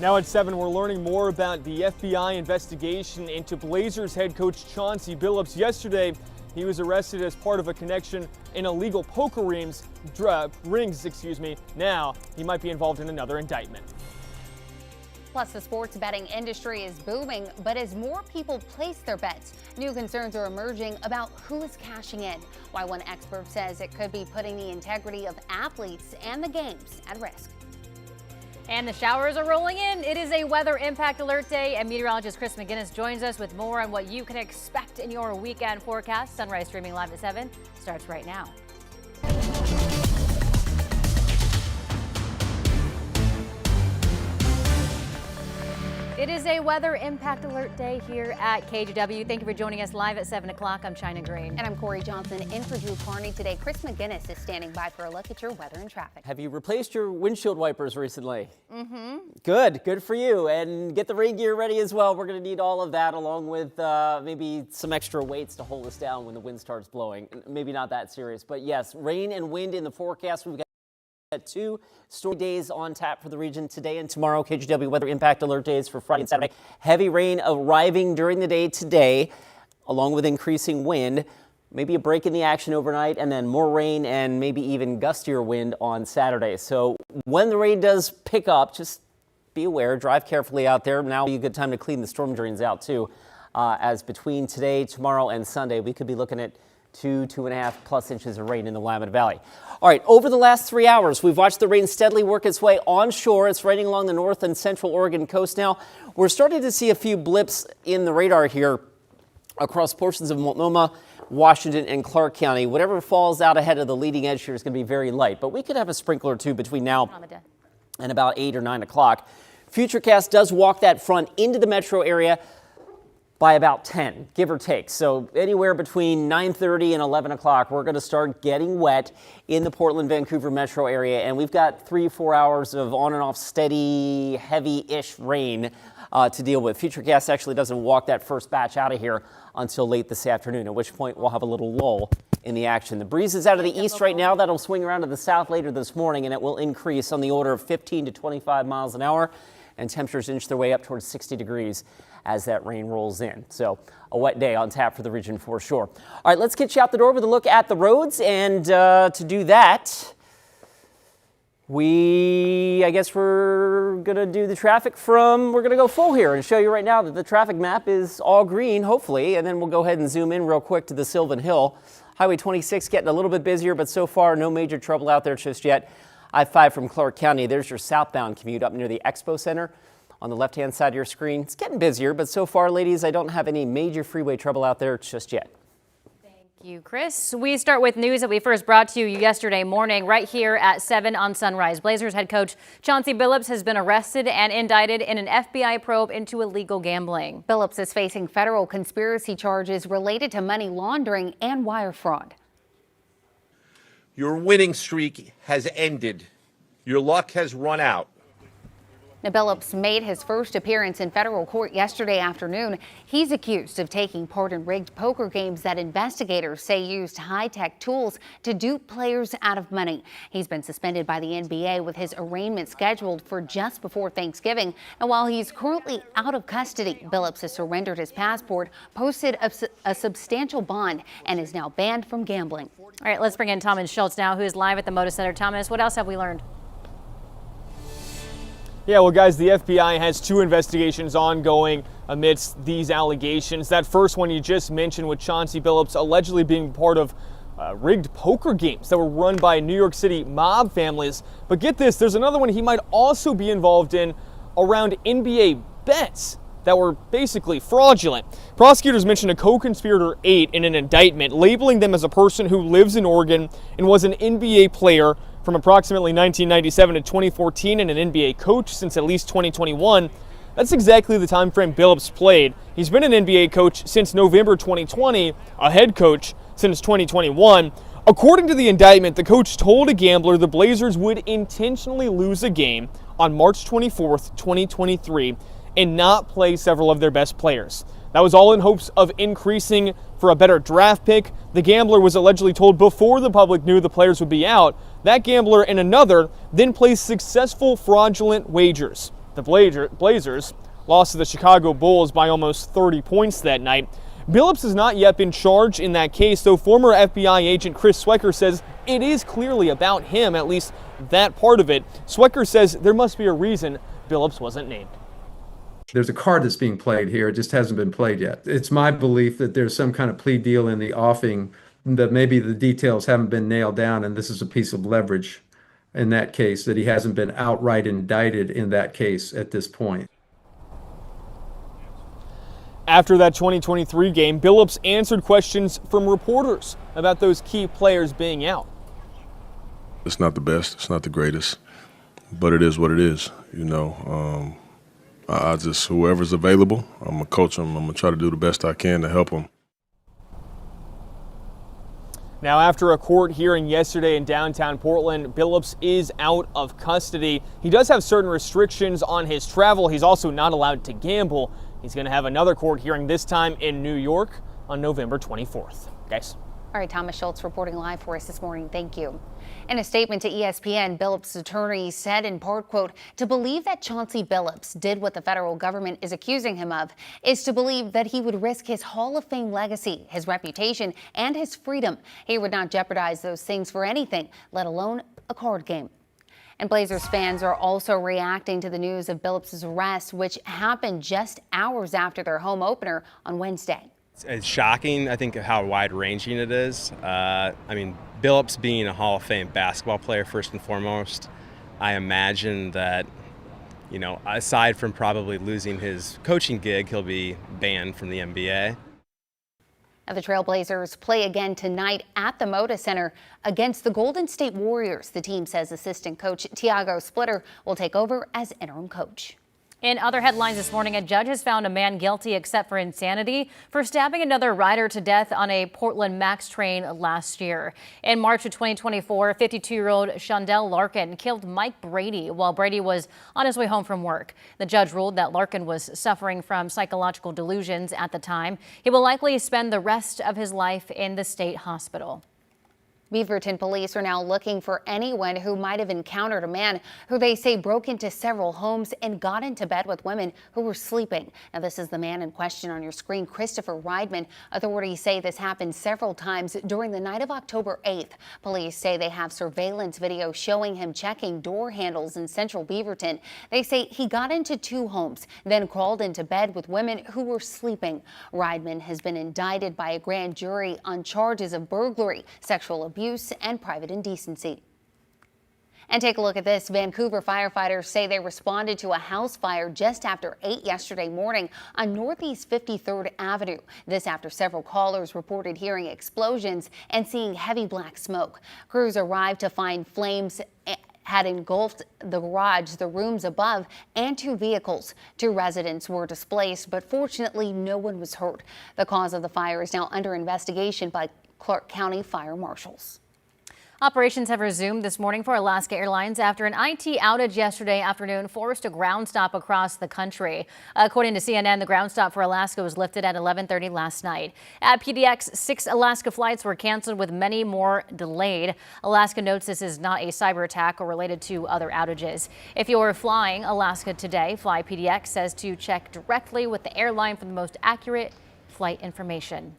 Now at 7, we're learning more about the FBI investigation into Blazers head coach Chauncey Billups. Yesterday, he was arrested as part of a connection in illegal poker rings. Now, he might be involved in another indictment. Plus, the sports betting industry is booming, but as more people place their bets, new concerns are emerging about who is cashing in. Why one expert says it could be putting the integrity of athletes and the games at risk. And the showers are rolling in. It is a weather impact alert day, and meteorologist Chris McGinnis joins us with more on what you can expect in your weekend forecast. Sunrise streaming live at 7 starts right now. It is a weather impact alert day here at KGW. Thank you for joining us live at 7 o'clock. I'm China Green. And I'm Corey Johnson in for Drew Carney today. Chris McGinnis is standing by for a look at your weather and traffic. Have you replaced your windshield wipers recently? Mm-hmm. Good for you. And get the rain gear ready as well. We're going to need all of that along with maybe some extra weights to hold us down when the wind starts blowing. Maybe not that serious, but yes, rain and wind in the forecast. We've got 2 stormy days on tap for the region today and tomorrow. KGW weather impact alert days for Friday and Saturday. Heavy rain arriving during the day today, along with increasing wind. Maybe a break in the action overnight, and then more rain and maybe even gustier wind on Saturday. So when the rain does pick up, just be aware, drive carefully out there. Now would be a good time to clean the storm drains out too, as between today, tomorrow, and Sunday, we could be looking at 2.5 plus inches of rain in the Willamette Valley. All right, over the last 3 hours, we've watched the rain steadily work its way onshore. It's raining along the north and central Oregon coast now. We're starting to see a few blips in the radar here across portions of Multnomah, Washington, and Clark County. Whatever falls out ahead of the leading edge here is going to be very light, but we could have a sprinkler or two between now and about 8 or 9 o'clock. Futurecast does walk that front into the metro area by about 10, give or take. So anywhere between 9:30 and 11 o'clock, we're going to start getting wet in the Portland, Vancouver metro area. And we've got 3-4 hours of on and off steady, heavy-ish rain to deal with. Futurecast actually doesn't walk that first batch out of here until late this afternoon, at which point we'll have a little lull in the action. The breeze is out of the east right now. That'll swing around to the south later this morning, and it will increase on the order of 15 to 25 miles an hour. And temperatures inch their way up towards 60 degrees as that rain rolls in. So a wet day on tap for the region for sure. All right, let's get you out the door with a look at the roads. And to do that, I guess we're going to do the traffic we're going to go full here and show you right now that the traffic map is all green, hopefully. And then we'll go ahead and zoom in real quick to the Sylvan Hill. Highway 26 getting a little bit busier, but so far no major trouble out there just yet. I-5 from Clark County, there's your southbound commute up near the Expo Center on the left-hand side of your screen. It's getting busier, but so far, ladies, I don't have any major freeway trouble out there just yet. Thank you, Chris. We start with news that we first brought to you yesterday morning right here at 7 on Sunrise. Blazers head coach Chauncey Billups has been arrested and indicted in an FBI probe into illegal gambling. Billups is facing federal conspiracy charges related to money laundering and wire fraud. Your winning streak has ended. Your luck has run out. Now, Billups made his first appearance in federal court yesterday afternoon. He's accused of taking part in rigged poker games that investigators say used high-tech tools to dupe players out of money. He's been suspended by the NBA with his arraignment scheduled for just before Thanksgiving. And while he's currently out of custody, Billups has surrendered his passport, posted a substantial bond, and is now banned from gambling. All right, let's bring in Thomas Schultz now, who is live at the Moda Center. Thomas, what else have we learned? Yeah, well, guys, the FBI has 2 investigations ongoing amidst these allegations. That first one you just mentioned with Chauncey Billups allegedly being part of rigged poker games that were run by New York City mob families. But get this, there's another one he might also be involved in around NBA bets that were basically fraudulent. Prosecutors mentioned a co-conspirator 8 in an indictment, labeling them as a person who lives in Oregon and was an NBA player from approximately 1997 to 2014 and an NBA coach since at least 2021. That's exactly the time frame Billups played. He's been an NBA coach since November 2020, a head coach since 2021. According to the indictment, the coach told a gambler the Blazers would intentionally lose a game on March 24th, 2023, and not play several of their best players. That was all in hopes of increasing for a better draft pick. The gambler was allegedly told before the public knew the players would be out. That gambler and another then placed successful fraudulent wagers. The Blazers lost to the Chicago Bulls by almost 30 points that night. Billups has not yet been charged in that case, though former FBI agent Chris Swecker says it is clearly about him, at least that part of it. Swecker says there must be a reason Billups wasn't named. There's a card that's being played here. It just hasn't been played yet. It's my belief that there's some kind of plea deal in the offing, that maybe the details haven't been nailed down, and this is a piece of leverage in that case, that he hasn't been outright indicted in that case at this point. After that 2023 game, Billups answered questions from reporters about those key players being out. It's not the best, it's not the greatest, but it is what it is. You know, I just, whoever's available, I'm going to coach them. I'm going to try to do the best I can to help them. Now, after a court hearing yesterday in downtown Portland, Billups is out of custody. He does have certain restrictions on his travel. He's also not allowed to gamble. He's going to have another court hearing, this time in New York, on November 24th. Guys. All right, Thomas Schultz reporting live for us this morning. Thank you. In a statement to ESPN, Billups' attorney said in part, quote, "To believe that Chauncey Billups did what the federal government is accusing him of is to believe that he would risk his Hall of Fame legacy, his reputation, and his freedom. He would not jeopardize those things for anything, let alone a card game." And Blazers fans are also reacting to the news of Billups' arrest, which happened just hours after their home opener on Wednesday. It's shocking, I think, how wide-ranging it is. I mean, Billups being a Hall of Fame basketball player, first and foremost, I imagine that, you know, aside from probably losing his coaching gig, he'll be banned from the NBA. Now, the Trailblazers play again tonight at the Moda Center against the Golden State Warriors. The team says assistant coach Tiago Splitter will take over as interim coach. In other headlines this morning, a judge has found a man guilty except for insanity for stabbing another rider to death on a Portland Max train last year. In March of 2024, 52-year-old Shondell Larkin killed Mike Brady while Brady was on his way home from work. The judge ruled that Larkin was suffering from psychological delusions at the time. He will likely spend the rest of his life in the state hospital. Beaverton police are now looking for anyone who might have encountered a man who they say broke into several homes and got into bed with women who were sleeping. Now, this is the man in question on your screen, Christopher Reidman. Authorities say this happened several times during the night of October 8th. Police say they have surveillance video showing him checking door handles in central Beaverton. They say he got into 2 homes, then crawled into bed with women who were sleeping. Reidman has been indicted by a grand jury on charges of burglary, sexual abuse, and private indecency. And take a look at this. Vancouver firefighters say they responded to a house fire just after 8 yesterday morning on Northeast 53rd Avenue. This after several callers reported hearing explosions and seeing heavy black smoke. Crews arrived to find flames had engulfed the garage, the rooms above, and 2 vehicles. 2 residents were displaced, but fortunately no one was hurt. The cause of the fire is now under investigation by Clark County fire marshals. Operations have resumed this morning for Alaska Airlines after an IT outage yesterday afternoon forced a ground stop across the country. According to CNN, the ground stop for Alaska was lifted at 11:30 last night. At PDX, 6 Alaska flights were canceled with many more delayed. Alaska notes this is not a cyber attack or related to other outages. If you're flying Alaska today, Fly PDX says to check directly with the airline for the most accurate flight information.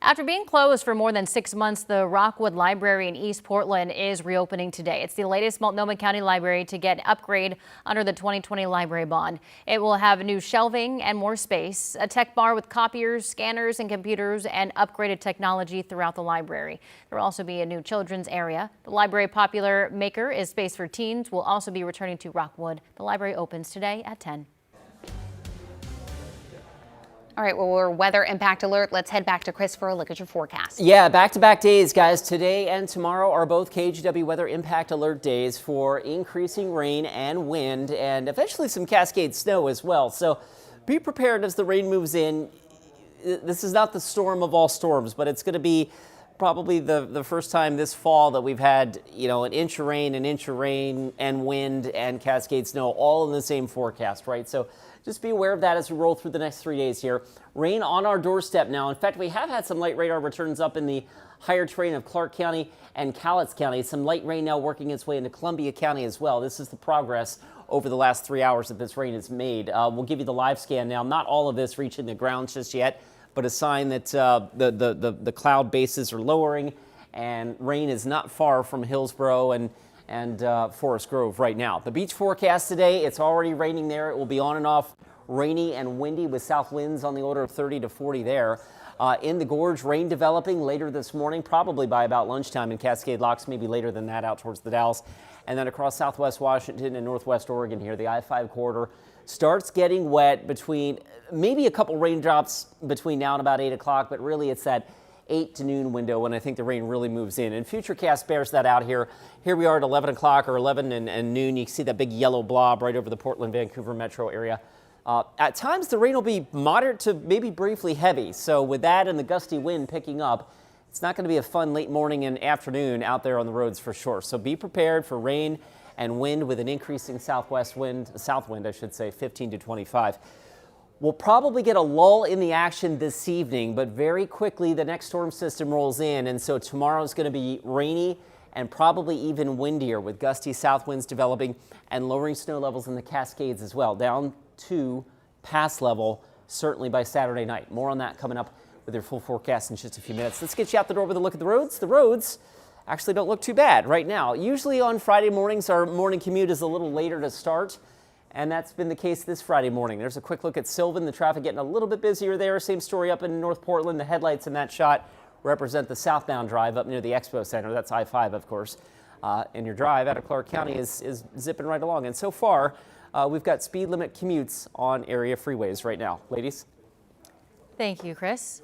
After being closed for more than 6 months, the Rockwood Library in East Portland is reopening today. It's the latest Multnomah County library to get an upgrade under the 2020 library bond. It will have new shelving and more space, a tech bar with copiers, scanners, and computers, and upgraded technology throughout the library. There will also be a new children's area. The library popular maker is space for teens will also be returning to Rockwood. The library opens today at 10. All right, well, we're weather impact alert. Let's head back to Chris for a look at your forecast. Yeah, back-to-back days, guys. Today and tomorrow are both KGW weather impact alert days for increasing rain and wind and eventually some Cascade snow as well. So be prepared as the rain moves in. This is not the storm of all storms, but it's going to be probably the first time this fall that we've had, an inch of rain, and wind and cascade snow all in the same forecast, right? So just be aware of that as we roll through the next 3 days here. Rain on our doorstep now. In fact, we have had some light radar returns up in the higher terrain of Clark County and Cowlitz County. Some light rain now working its way into Columbia County as well. This is the progress over the last 3 hours that this rain has made. We'll give you the live scan now. Not all of this reaching the ground just yet, but a sign that the cloud bases are lowering and rain is not far from Hillsborough and Forest Grove right now. The beach forecast today, it's already raining there. It will be on and off rainy and windy with south winds on the order of 30 to 40 there. In the gorge, rain developing later this morning, probably by about lunchtime in Cascade Locks, maybe later than that out towards the Dalles. And then across southwest Washington and northwest Oregon here, the I-5 corridor starts getting wet between maybe a couple raindrops between now and about 8 o'clock, but really it's that 8 to noon window when I think the rain really moves in. And Futurecast bears that out here. Here we are at 11 o'clock or 11 and noon. You can see that big yellow blob right over the Portland, Vancouver metro area. At times, the rain will be moderate to maybe briefly heavy. So with that and the gusty wind picking up, it's not going to be a fun late morning and afternoon out there on the roads for sure. So be prepared for rain and wind with an increasing south wind, I should say, 15 to 25. We'll probably get a lull in the action this evening, but very quickly the next storm system rolls in. And so tomorrow is going to be rainy and probably even windier with gusty south winds developing and lowering snow levels in the Cascades as well, down to pass level, certainly by Saturday night. More on that coming up with your full forecast in just a few minutes. Let's get you out the door with a look at the roads. The roads actually don't look too bad right now. Usually on Friday mornings, our morning commute is a little later to start, and that's been the case this Friday morning. There's a quick look at Sylvan. The traffic getting a little bit busier there. Same story up in North Portland. The headlights in that shot represent the southbound drive up near the Expo Center. That's I-5, of course. And your drive out of Clark County is zipping right along. And so far, we've got speed limit commutes on area freeways right now. Ladies? Thank you, Chris.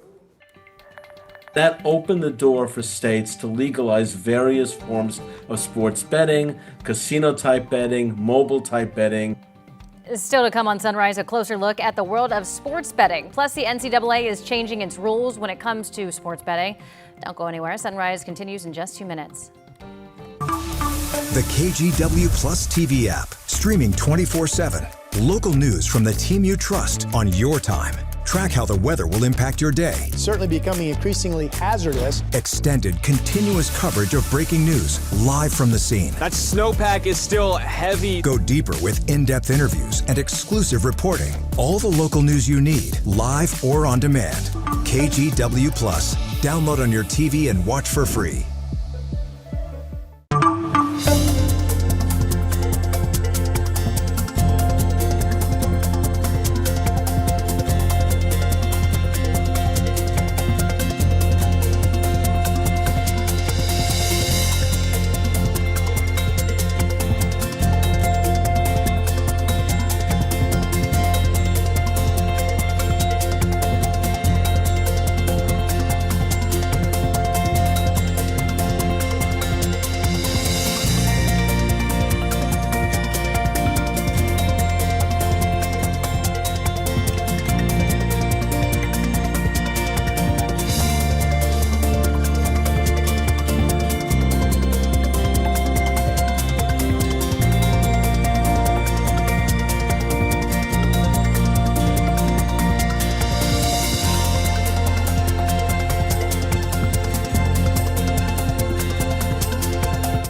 That opened the door for states to legalize various forms of sports betting, casino-type betting, mobile-type betting. Still to come on Sunrise, a closer look at the world of sports betting. Plus, the NCAA is changing its rules when it comes to sports betting. Don't go anywhere. Sunrise continues in just 2 minutes. The KGW Plus TV app, streaming 24/7. Local news from the team you trust on your time. Track how the weather will impact your day. Certainly becoming increasingly hazardous. Extended, continuous coverage of breaking news, live from the scene. That snowpack is still heavy. Go deeper with in-depth interviews and exclusive reporting. All the local news you need, live or on demand. KGW Plus. Download on your TV and watch for free.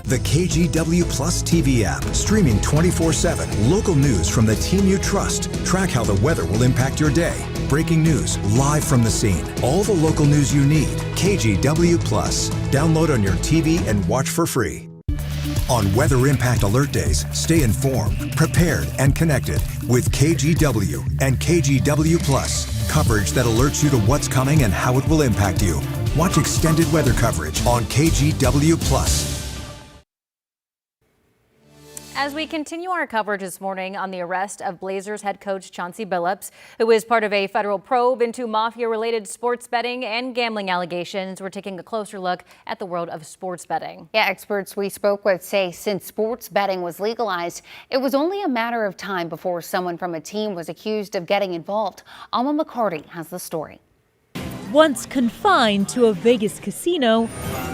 The KGW Plus TV app, streaming 24/7. Local news from the team you trust. Track how the weather will impact your day. Breaking news, live from the scene. All the local news you need. KGW Plus. Download on your TV and watch for free. On Weather Impact Alert Days, stay informed, prepared, and connected with KGW and KGW Plus. Coverage that alerts you to what's coming and how it will impact you. Watch extended weather coverage on KGW Plus. As we continue our coverage this morning on the arrest of Blazers head coach Chauncey Billups, who is part of a federal probe into mafia-related sports betting and gambling allegations, we're taking a closer look at the world of sports betting. Yeah, experts we spoke with say since sports betting was legalized, it was only a matter of time before someone from a team was accused of getting involved. Alma McCarty has the story. Once confined to a Vegas casino,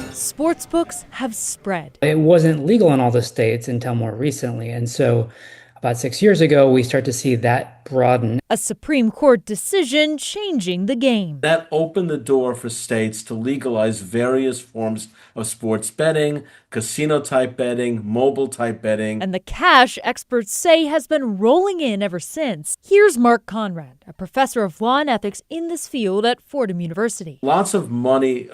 sportsbooks have spread. It wasn't legal in all the states until more recently, and so about 6 years ago, we start to see that broaden. A Supreme Court decision changing the game. That opened the door for states to legalize various forms of sports betting, casino-type betting, mobile-type betting. And the cash, experts say, has been rolling in ever since. Here's Mark Conrad, a professor of law and ethics in this field at Fordham University. Lots of money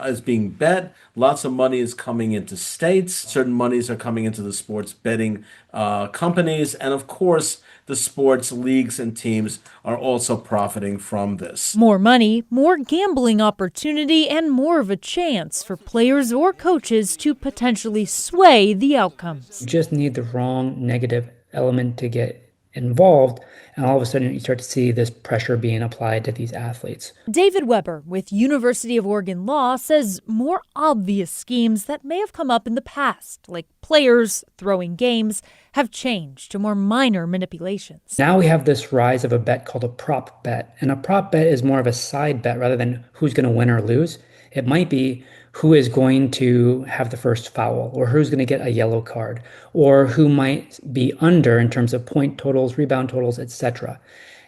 is being bet. Lots of money is coming into states. Certain monies are coming into the sports betting companies. And of course, the sports leagues and teams are also profiting from this. More money, more gambling opportunity, and more of a chance for players or coaches to potentially sway the outcomes. You just need the wrong negative element to get involved, and all of a sudden you start to see this pressure being applied to these athletes. David Weber with University of Oregon Law says more obvious schemes that may have come up in the past, like players throwing games, have changed to more minor manipulations. Now we have this rise of a bet called a prop bet, and a prop bet is more of a side bet rather than who's going to win or lose. It might be who is going to have the first foul, or who's going to get a yellow card, or who might be under in terms of point totals, rebound totals, etc.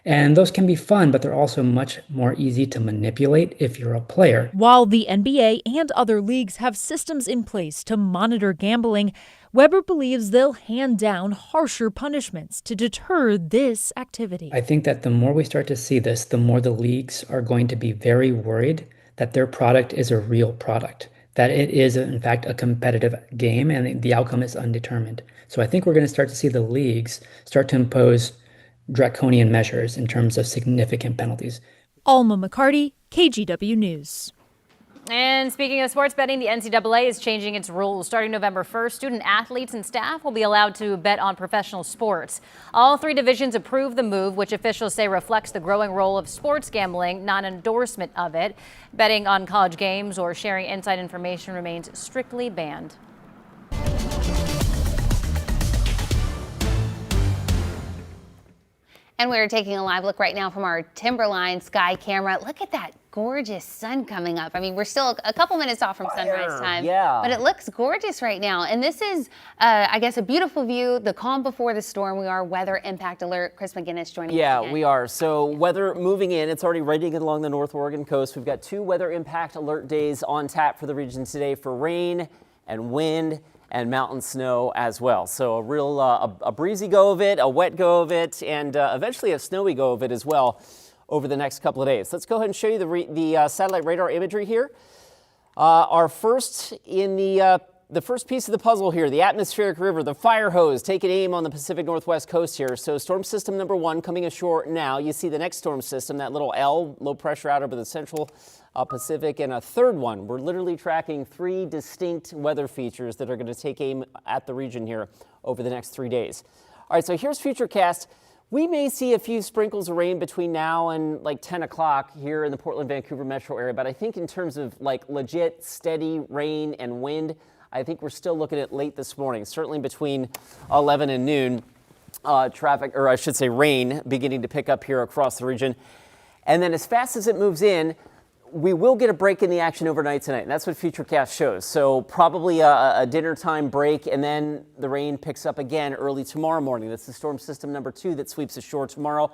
And those can be fun, but they're also much more easy to manipulate if you're a player. While the NBA and other leagues have systems in place to monitor gambling, Weber believes they'll hand down harsher punishments to deter this activity. I think that the more we start to see this, the more the leagues are going to be very worried that their product is a real product, that it is, in fact, a competitive game and the outcome is undetermined. So I think we're going to start to see the leagues start to impose draconian measures in terms of significant penalties. Alma McCarty, KGW News. And speaking of sports betting, the NCAA is changing its rules. Starting November 1st, student athletes and staff will be allowed to bet on professional sports. All three divisions approved the move, which officials say reflects the growing role of sports gambling, not an endorsement of it. Betting on college games or sharing inside information remains strictly banned. And we're taking a live look right now from our Timberline sky camera. Look at that gorgeous sun coming up. I mean, we're still a couple minutes off from sunrise time, but it looks gorgeous right now. And this is, I guess, a beautiful view, the calm before the storm. We are weather impact alert. Chris McGinnis joining us. Yeah, we are. So weather moving in. It's already raining along the North Oregon coast. We've got 2 weather impact alert days on tap for the region today for rain and wind and mountain snow as well. So a real a breezy go of it, a wet go of it, and eventually a snowy go of it as well over the next couple of days. Let's go ahead and show you the satellite radar imagery here. Our first in the first piece of the puzzle here, the atmospheric river, the fire hose, taking aim on the Pacific Northwest coast here. So storm system number 1 coming ashore now. You see the next storm system, that little L, low pressure out over the central Pacific, and a third one. We're literally tracking 3 distinct weather features that are going to take aim at the region here over the next 3 days. All right, so here's Futurecast. We may see a few sprinkles of rain between now and like 10 o'clock here in the Portland, Vancouver metro area, but I think in terms of like legit steady rain and wind, I think we're still looking at late this morning, certainly between 11 and noon, traffic, or I should say rain, beginning to pick up here across the region. And then as fast as it moves in, we will get a break in the action overnight tonight, and that's what Futurecast shows. So probably a dinner time break, and then the rain picks up again early tomorrow morning. That's the storm system number 2 that sweeps ashore tomorrow,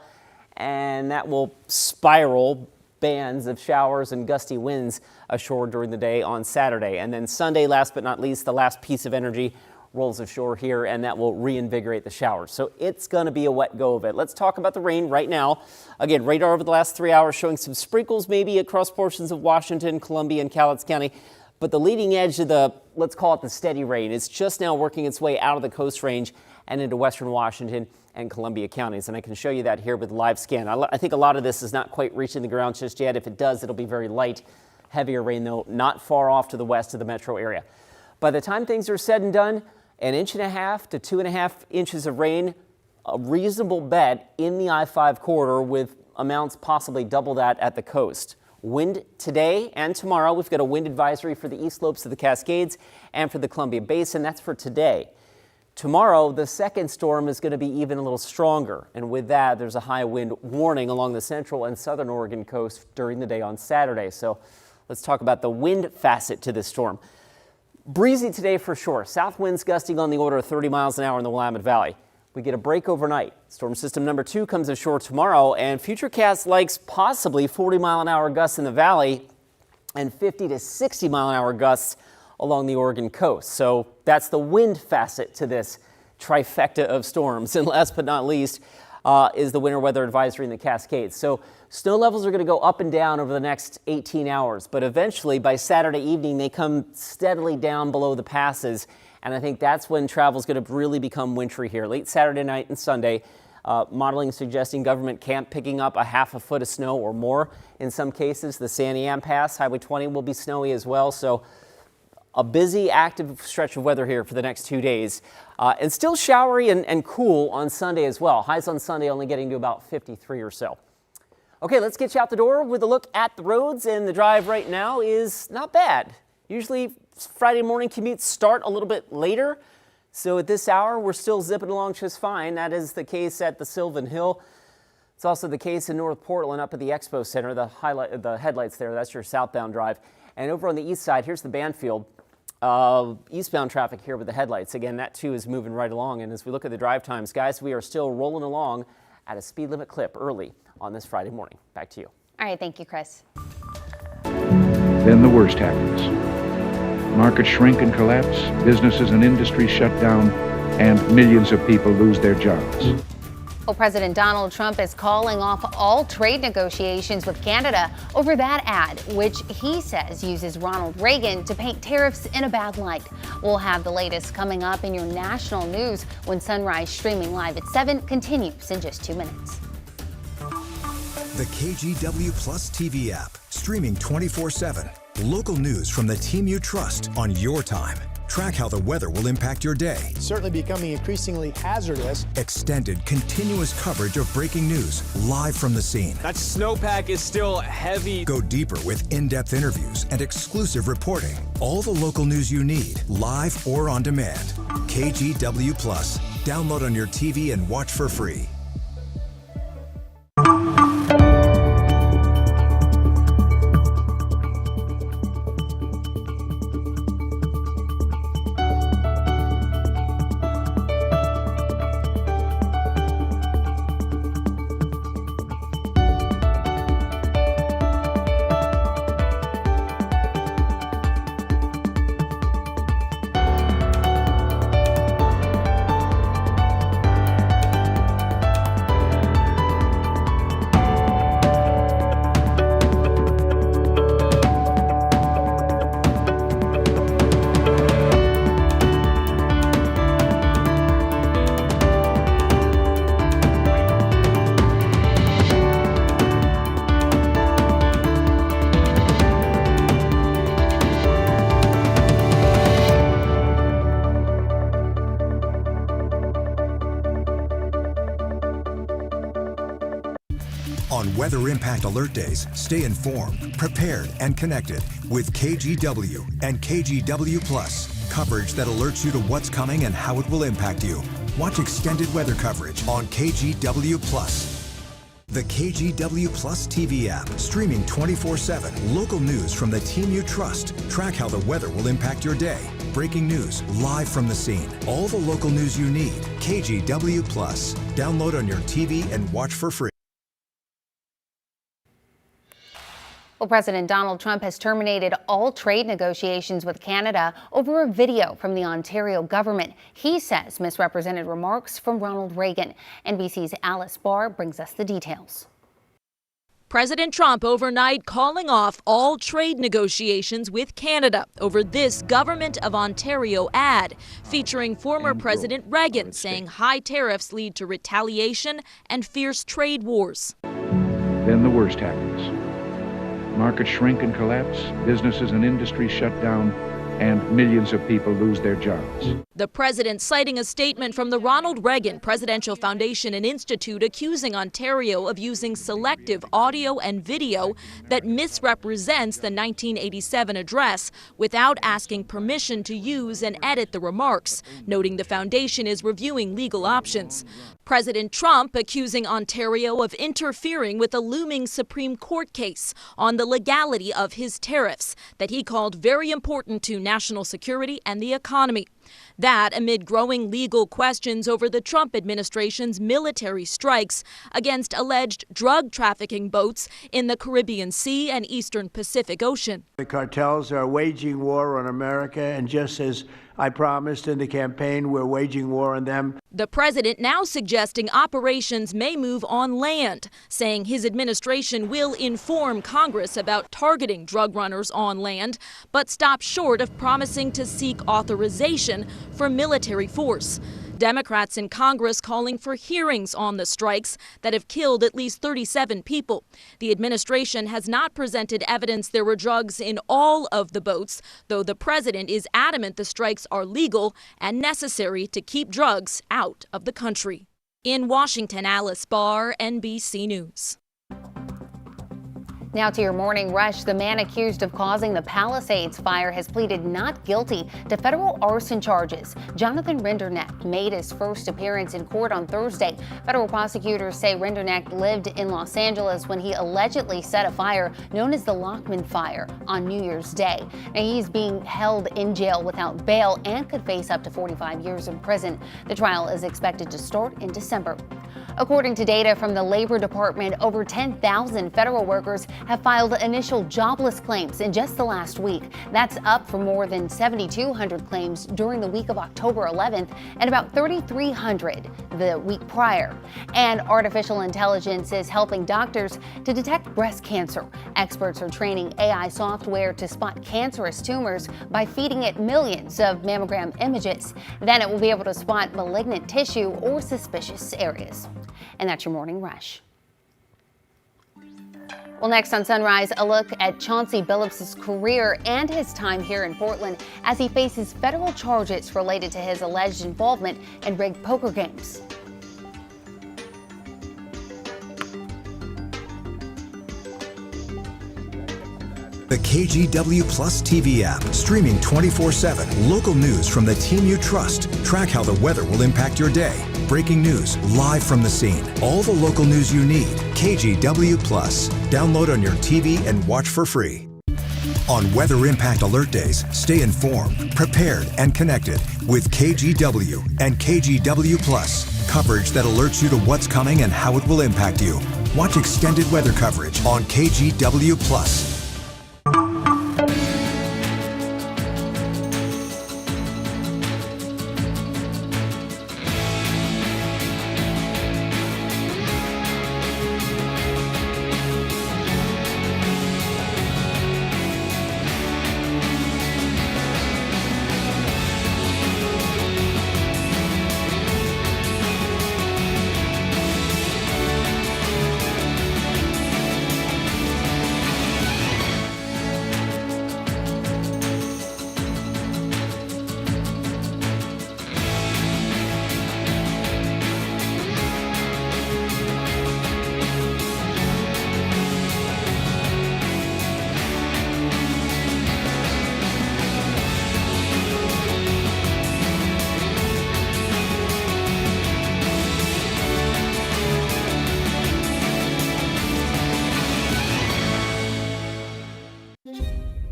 and that will spiral bands of showers and gusty winds ashore during the day on Saturday. And then Sunday, last but not least, the last piece of energy rolls ashore here, and that will reinvigorate the showers. So it's going to be a wet go of it. Let's talk about the rain right now. Again, radar over the last 3 hours showing some sprinkles maybe across portions of Washington, Columbia, and Cowlitz County. But the leading edge of the, let's call it the steady rain, is just now working its way out of the Coast Range and into western Washington and Columbia counties. And I can show you that here with live scan. I think a lot of this is not quite reaching the ground just yet. If it does, it'll be very light, heavier rain, though, not far off to the west of the metro area. By the time things are said and done, 1.5 to 2.5 inches of rain, a reasonable bet in the I-5 corridor with amounts possibly double that at the coast. Wind today and tomorrow. We've got a wind advisory for the east slopes of the Cascades and for the Columbia Basin. That's for today. Tomorrow, the second storm is going to be even a little stronger. And with that, there's a high wind warning along the central and southern Oregon coast during the day on Saturday. So let's talk about the wind facet to this storm. Breezy today for sure. South winds gusting on the order of 30 miles an hour in the Willamette Valley. We get a break overnight. Storm system number 2 comes ashore tomorrow, and Futurecast likes possibly 40-mile-an-hour gusts in the valley and 50 to 60-mile-an-hour gusts along the Oregon coast. So that's the wind facet to this trifecta of storms. And last but not least is the winter weather advisory in the Cascades. So snow levels are going to go up and down over the next 18 hours, but eventually by Saturday evening they come steadily down below the passes, and I think that's when travel is going to really become wintry here. Late Saturday night and Sunday, modeling suggesting government camp picking up a half a foot of snow or more in some cases. The San Ian Pass, Highway 20 will be snowy as well. So a busy, active stretch of weather here for the next 2 days. And still showery and cool on Sunday as well. Highs on Sunday only getting to about 53 or so. Okay, let's get you out the door with a look at the roads. And the drive right now is not bad. Usually Friday morning commutes start a little bit later. So at this hour, we're still zipping along just fine. That is the case at the Sylvan Hill. It's also the case in North Portland up at the Expo Center. The headlights there, that's your southbound drive. And over on the east side, here's the Banfield. Eastbound traffic here with the headlights. Again, that too is moving right along. And as we look at the drive times, guys, we are still rolling along at a speed limit clip early on this Friday morning. Back to you. All right, thank you, Chris. Then the worst happens. Markets shrink and collapse, businesses and industries shut down, and millions of people lose their jobs. Well, President Donald Trump is calling off all trade negotiations with Canada over that ad, which he says uses Ronald Reagan to paint tariffs in a bad light. We'll have the latest coming up in your national news when Sunrise streaming live at 7 continues in just 2 minutes. The KGW Plus TV app, streaming 24/7. Local news from the team you trust on your time. Track how the weather will impact your day. It's certainly becoming increasingly hazardous. Extended, continuous coverage of breaking news live from the scene. That snowpack is still heavy. Go deeper with in-depth interviews and exclusive reporting. All the local news you need, live or on demand. KGW Plus. Download on your TV and watch for free. On Weather Impact Alert Days, stay informed, prepared, and connected with KGW and KGW Plus. Coverage that alerts you to what's coming and how it will impact you. Watch extended weather coverage on KGW Plus. The KGW Plus TV app, streaming 24/7. Local news from the team you trust. Track how the weather will impact your day. Breaking news live from the scene. All the local news you need. KGW Plus. Download on your TV and watch for free. Well, President Donald Trump has terminated all trade negotiations with Canada over a video from the Ontario government. He says misrepresented remarks from Ronald Reagan. NBC's Alice Barr brings us the details. President Trump overnight calling off all trade negotiations with Canada over this Government of Ontario ad featuring former President Reagan saying high tariffs lead to retaliation and fierce trade wars. Then the worst happens. Markets shrink and collapse, businesses and industries shut down, and millions of people lose their jobs. The president citing a statement from the Ronald Reagan Presidential Foundation and Institute accusing Ontario of using selective audio and video that misrepresents the 1987 address without asking permission to use and edit the remarks, noting the foundation is reviewing legal options. President Trump accusing Ontario of interfering with a looming Supreme Court case on the legality of his tariffs that he called very important to national security and the economy. That amid growing legal questions over the Trump administration's military strikes against alleged drug trafficking boats in the Caribbean Sea and Eastern Pacific Ocean. The cartels are waging war on America, and just as I promised in the campaign, we're waging war on them. The president now suggesting operations may move on land, saying his administration will inform Congress about targeting drug runners on land, but stops short of promising to seek authorization for military force. Democrats in Congress calling for hearings on the strikes that have killed at least 37 people. The administration has not presented evidence there were drugs in all of the boats, though the president is adamant the strikes are legal and necessary to keep drugs out of the country. In Washington, Alice Barr, NBC News. Now to your morning rush. The man accused of causing the Palisades fire has pleaded not guilty to federal arson charges. Jonathan Rinderneck made his first appearance in court on Thursday. Federal prosecutors say Rinderneck lived in Los Angeles when he allegedly set a fire known as the Lockman Fire on New Year's Day. Now, he's being held in jail without bail and could face up to 45 years in prison. The trial is expected to start in December. According to data from the Labor Department, over 10,000 federal workers have filed initial jobless claims in just the last week. That's up from more than 7,200 claims during the week of October 11th and about 3,300 the week prior. And artificial intelligence is helping doctors to detect breast cancer. Experts are training AI software to spot cancerous tumors by feeding it millions of mammogram images. Then it will be able to spot malignant tissue or suspicious areas. And that's your morning rush. Well, next on Sunrise, a look at Chauncey Billups' career and his time here in Portland as he faces federal charges related to his alleged involvement in rigged poker games. The KGW Plus TV app, streaming 24/7. Local news from the team you trust. Track how the weather will impact your day. Breaking news, live from the scene. All the local news you need. KGW Plus. Download on your TV and watch for free. On Weather Impact Alert Days, stay informed, prepared, and connected with KGW and KGW Plus. Coverage that alerts you to what's coming and how it will impact you. Watch extended weather coverage on KGW Plus.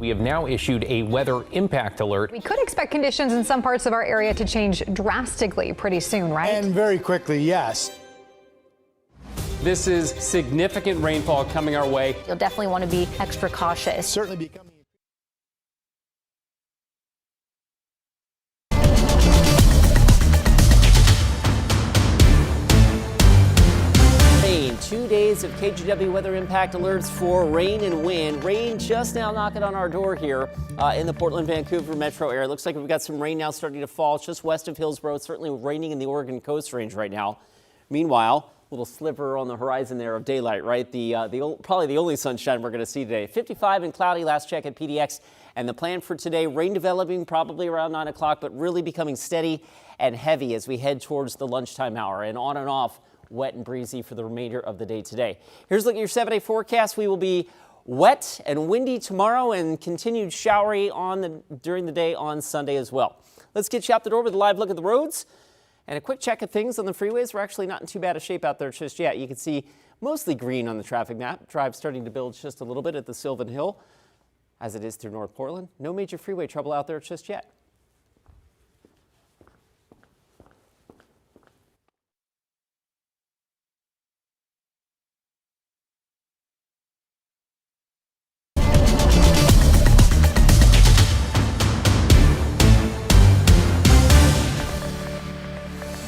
We have now issued a weather impact alert. We could expect conditions in some parts of our area to change drastically pretty soon, right? And very quickly, yes. This is significant rainfall coming our way. You'll definitely want to be extra cautious. Certainly becoming. Rain. 2 days of KGW weather impact alerts for rain and wind. Rain just now knocking on our door here in the Portland, Vancouver metro area. Looks like we've got some rain now starting to fall just west of Hillsborough. It's certainly raining in the Oregon Coast Range right now. Meanwhile, little sliver on the horizon there of daylight, right? Probably the only sunshine we're going to see today. 55 and cloudy last check at PDX. And the plan for today, rain developing probably around 9 o'clock, but really becoming steady and heavy as we head towards the lunchtime hour, and on and off wet and breezy for the remainder of the day today. Here's a look at your 7-day forecast. We will be wet and windy tomorrow and continued showery during the day on Sunday as well. Let's get you out the door with a live look at the roads and a quick check of things on the freeways. We're actually not in too bad a shape out there just yet. You can see mostly green on the traffic map. Drive starting to build just a little bit at the Sylvan Hill, as it is through North Portland. No major freeway trouble out there just yet.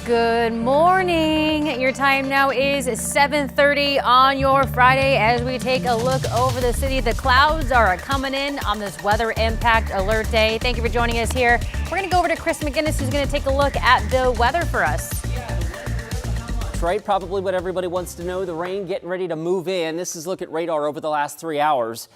Good morning. Your time now is 7:30 on your Friday as we take a look over the city. The clouds are coming in on this weather impact alert day. Thank you for joining us here. We're going to go over to Chris McGinnis, who's going to take a look at the weather for us. That's right. Probably what everybody wants to know. The rain getting ready to move in. This is a look at radar over the last 3 hours.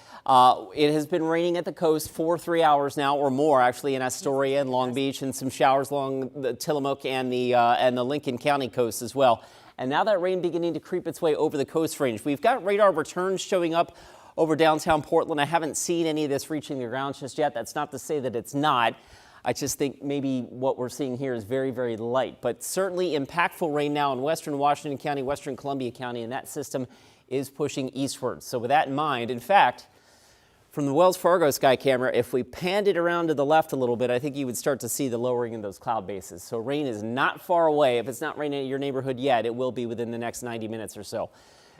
It has been raining at the coast for 3 hours now, or more actually, in Astoria and Long Beach, and some showers along the Tillamook and the Lincoln County coast as well. And now that rain beginning to creep its way over the coast range. We've got radar returns showing up over downtown Portland. I haven't seen any of this reaching the ground just yet. That's not to say that it's not. I just think maybe what we're seeing here is very, very light, but certainly impactful rain now in western Washington County, western Columbia County, and that system is pushing eastward. So with that in mind, in fact, from the Wells Fargo sky camera, if we panned it around to the left a little bit, I think you would start to see the lowering in those cloud bases. So rain is not far away. If it's not raining in your neighborhood yet, it will be within the next 90 minutes or so.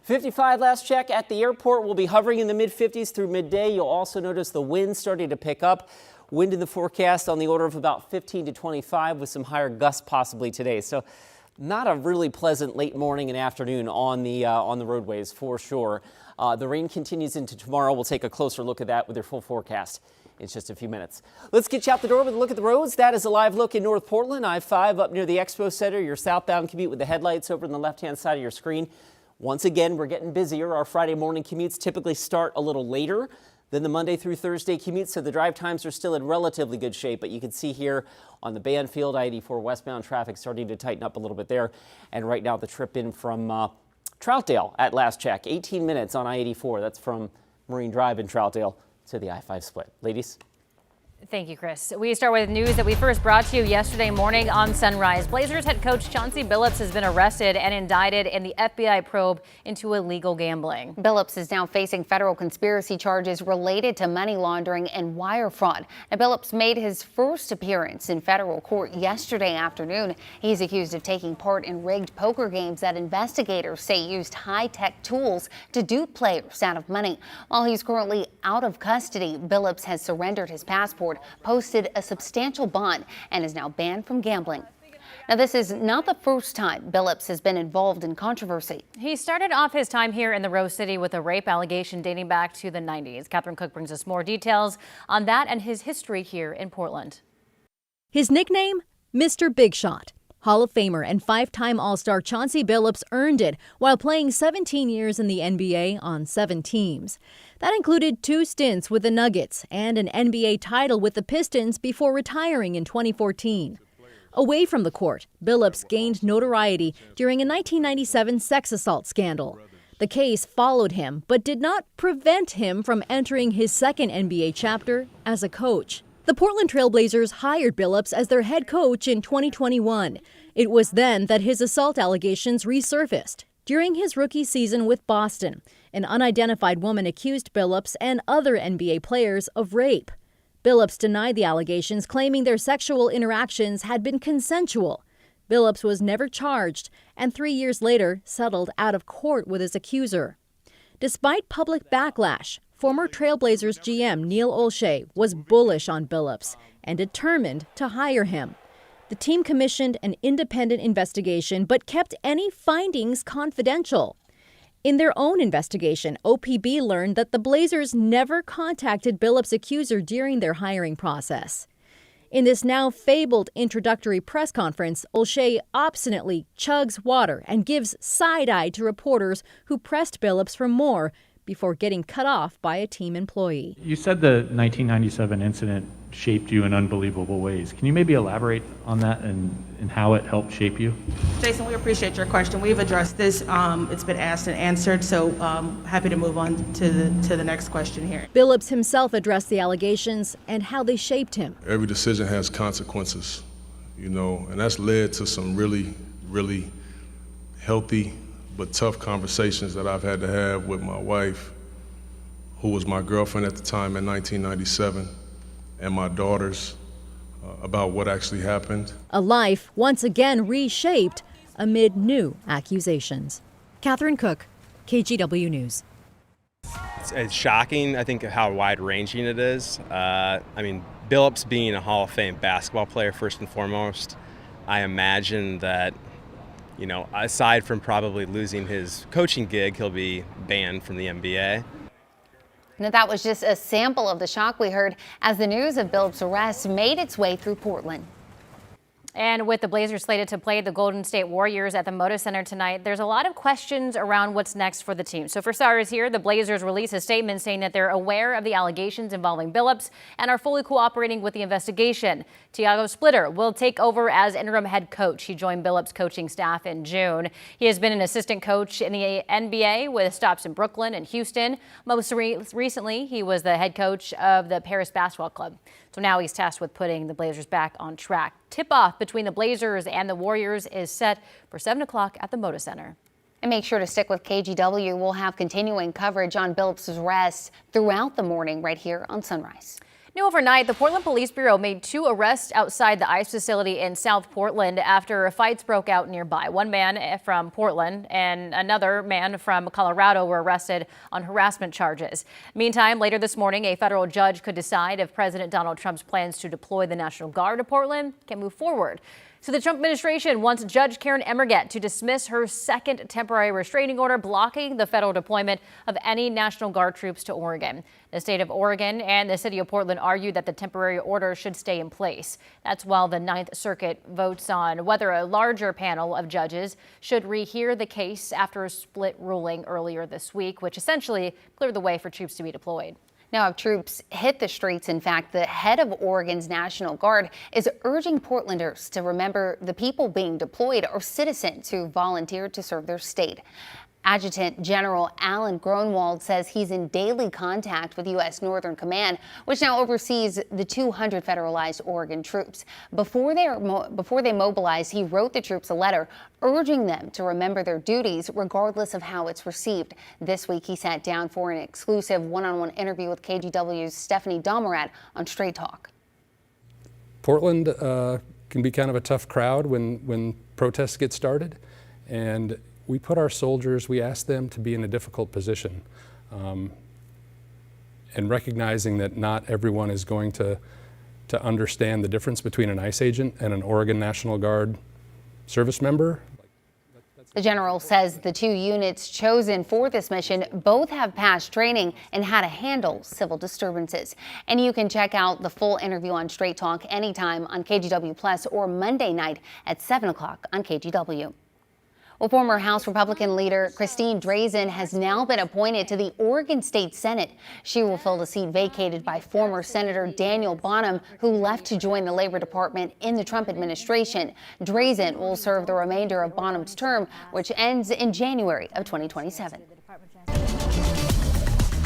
55 last check at the airport. We'll be hovering in the mid-50s through midday. You'll also notice the wind starting to pick up. Wind in the forecast on the order of about 15 to 25 with some higher gusts possibly today. So not a really pleasant late morning and afternoon on the roadways for sure. The rain continues into tomorrow. We'll take a closer look at that with your full forecast in just a few minutes. Let's get you out the door with a look at the roads. That is a live look in North Portland. I-5 up near the Expo Center, your southbound commute with the headlights over on the left-hand side of your screen. Once again, we're getting busier. Our Friday morning commutes typically start a little later than the Monday through Thursday commute, so the drive times are still in relatively good shape, but you can see here on the Banfield I-84 westbound traffic starting to tighten up a little bit there. And right now the trip in from Troutdale at last check, 18 minutes on I-84. That's from Marine Drive in Troutdale to the I-5 split. Ladies? Thank you, Chris. We start with news that we first brought to you yesterday morning on Sunrise. Blazers head coach Chauncey Billups has been arrested and indicted in the FBI probe into illegal gambling. Billups is now facing federal conspiracy charges related to money laundering and wire fraud. Now, Billups made his first appearance in federal court yesterday afternoon. He's accused of taking part in rigged poker games that investigators say used high-tech tools to dupe players out of money. While he's currently out of custody, Billups has surrendered his passport, posted a substantial bond, and is now banned from gambling. Now, this is not the first time Billups has been involved in controversy. He started off his time here in the Rose City with a rape allegation dating back to the 90s. Catherine Cook brings us more details on that and his history here in Portland. His nickname? Mr. Big Shot. Hall of Famer and 5-time All-Star Chauncey Billups earned it while playing 17 years in the NBA on 7 teams. That included 2 stints with the Nuggets and an NBA title with the Pistons before retiring in 2014. Away from the court, Billups gained notoriety during a 1997 sex assault scandal. The case followed him, but did not prevent him from entering his second NBA chapter as a coach. The Portland Trail Blazers hired Billups as their head coach in 2021. It was then that his assault allegations resurfaced. During his rookie season with Boston, an unidentified woman accused Billups and other NBA players of rape. Billups denied the allegations, claiming their sexual interactions had been consensual. Billups was never charged and 3 years later settled out of court with his accuser. Despite public backlash, former Trailblazers GM Neil Olshey was bullish on Billups and determined to hire him. The team commissioned an independent investigation but kept any findings confidential. In their own investigation, OPB learned that the Blazers never contacted Billups' accuser during their hiring process. In this now fabled introductory press conference, Olshey obstinately chugs water and gives side-eye to reporters who pressed Billups for more before getting cut off by a team employee. You said the 1997 incident shaped you in unbelievable ways. Can you maybe elaborate on that and how it helped shape you? Jason, we appreciate your question. We've addressed this. It's been asked and answered, so happy to move on to the next question here. Billups himself addressed the allegations and how they shaped him. Every decision has consequences, and that's led to some really, really healthy but tough conversations that I've had to have with my wife, who was my girlfriend at the time in 1997, and my daughters about what actually happened. A life once again reshaped amid new accusations. Catherine Cook, KGW News. It's shocking, I think, how wide-ranging it is. Billups being a Hall of Fame basketball player first and foremost, I imagine that, aside from probably losing his coaching gig, he'll be banned from the NBA. Now, that was just a sample of the shock we heard as the news of Billups' arrest made its way through Portland. And with the Blazers slated to play the Golden State Warriors at the Moda Center tonight, there's a lot of questions around what's next for the team. So for starters here, the Blazers released a statement saying that they're aware of the allegations involving Billups and are fully cooperating with the investigation. Tiago Splitter will take over as interim head coach. He joined Billups' coaching staff in June. He has been an assistant coach in the NBA with stops in Brooklyn and Houston. Most recently, he was the head coach of the Paris Basketball Club. So now he's tasked with putting the Blazers back on track. Tip-off between the Blazers and the Warriors is set for 7 o'clock at the Moda Center. And make sure to stick with KGW. We'll have continuing coverage on Billups' arrest throughout the morning right here on Sunrise. New overnight, the Portland Police Bureau made 2 arrests outside the ICE facility in South Portland after fights broke out nearby. One man from Portland and another man from Colorado were arrested on harassment charges. Meantime, later this morning, a federal judge could decide if President Donald Trump's plans to deploy the National Guard to Portland can move forward. So the Trump administration wants Judge Karen Emerget to dismiss her second temporary restraining order blocking the federal deployment of any National Guard troops to Oregon. The state of Oregon and the city of Portland argued that the temporary order should stay in place. That's while the Ninth Circuit votes on whether a larger panel of judges should rehear the case after a split ruling earlier this week, which essentially cleared the way for troops to be deployed. Now, if troops hit the streets, in fact, the head of Oregon's National Guard is urging Portlanders to remember the people being deployed are citizens who volunteered to serve their state. Adjutant General Alan Gronwald says he's in daily contact with U.S. Northern Command, which now oversees the 200 federalized Oregon troops. Before they mobilized, he wrote the troops a letter urging them to remember their duties regardless of how it's received. This week, he sat down for an exclusive one-on-one interview with KGW's Stephanie Domerat on Straight Talk. Portland can be kind of a tough crowd when protests get started, and we put our soldiers, we ask them to be in a difficult position, and recognizing that not everyone is going to understand the difference between an ICE agent and an Oregon National Guard service member. The general says the 2 units chosen for this mission both have past training in how to handle civil disturbances. And you can check out the full interview on Straight Talk anytime on KGW Plus or Monday night at 7 o'clock on KGW. Well, former House Republican leader Christine Drazan has now been appointed to the Oregon State Senate. She will fill the seat vacated by former Senator Daniel Bonham, who left to join the Labor Department in the Trump administration. Drazan will serve the remainder of Bonham's term, which ends in January of 2027.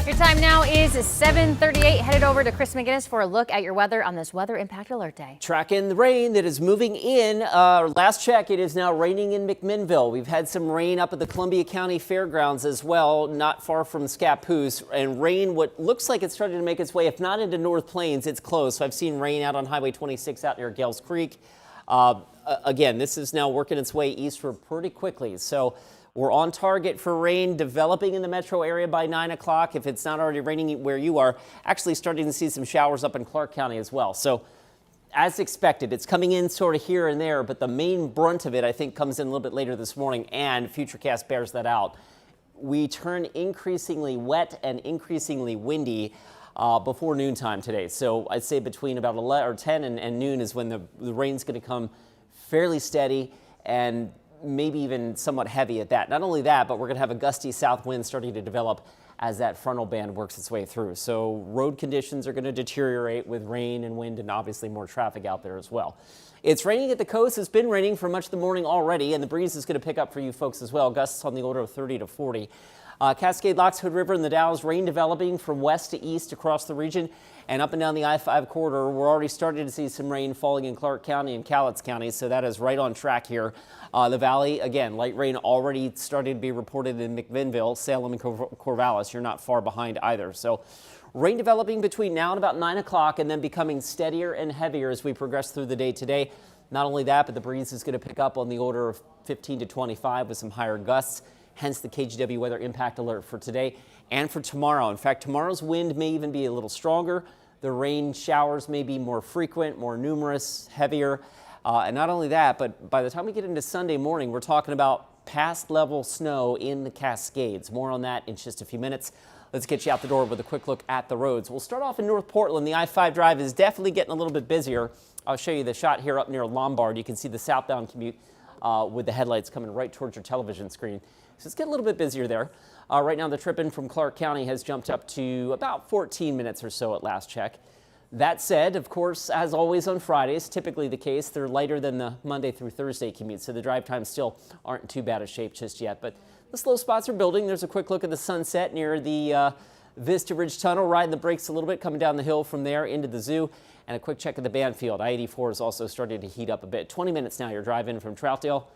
Your time now is 7:38. Headed over to Chris McGinnis for a look at your weather on this Weather Impact Alert Day. Tracking the rain that is moving in. Last check, it is now raining in McMinnville. We've had some rain up at the Columbia County Fairgrounds as well, not far from Scappoose. And rain, what looks like it's starting to make its way, if not into North Plains, it's close. So I've seen rain out on Highway 26 out near Gales Creek. Again, this is now working its way eastward pretty quickly. So we're on target for rain developing in the metro area by 9 o'clock. If it's not already raining where you are, actually starting to see some showers up in Clark County as well. So as expected, it's coming in sort of here and there, but the main brunt of it, I think, comes in a little bit later this morning, and Futurecast bears that out. We turn increasingly wet and increasingly windy. before noontime today. So I'd say between about 11 or 10 and noon is when the rain's going to come fairly steady and maybe even somewhat heavy at that. Not only that, but we're going to have a gusty south wind starting to develop as that frontal band works its way through. So road conditions are going to deteriorate with rain and wind and obviously more traffic out there as well. It's raining at the coast. It's been raining for much of the morning already, and the breeze is going to pick up for you folks as well. Gusts on the order of 30 to 40. Cascade, Locks, Hood River, and the Dalles, rain developing from west to east across the region and up and down the I-5 corridor. We're already starting to see some rain falling in Clark County and Cowlitz County, so that is right on track here. The valley, again, light rain already starting to be reported in McMinnville, Salem, and Corvallis. You're not far behind either. So rain developing between now and about 9 o'clock and then becoming steadier and heavier as we progress through the day today. Not only that, but the breeze is going to pick up on the order of 15 to 25 with some higher gusts. Hence the KGW weather impact alert for today and for tomorrow. In fact, tomorrow's wind may even be a little stronger. The rain showers may be more frequent, more numerous, heavier. And not only that, but by the time we get into Sunday morning, we're talking about past level snow in the Cascades. More on that in just a few minutes. Let's get you out the door with a quick look at the roads. We'll start off in North Portland. The I-5 drive is definitely getting a little bit busier. I'll show you the shot here up near Lombard. You can see the southbound commute with the headlights coming right towards your television screen. So it's getting a little bit busier there. Right now, the trip in from Clark County has jumped up to about 14 minutes or so at last check. That said, of course, as always on Fridays, typically the case, they're lighter than the Monday through Thursday commute, so the drive times still aren't in too bad a shape just yet. But the slow spots are building. There's a quick look at the sunset near the Vista Ridge Tunnel, riding the brakes a little bit, coming down the hill from there into the zoo, and a quick check of the Banfield. I-84 is also starting to heat up a bit. 20 minutes now, you're driving from Troutdale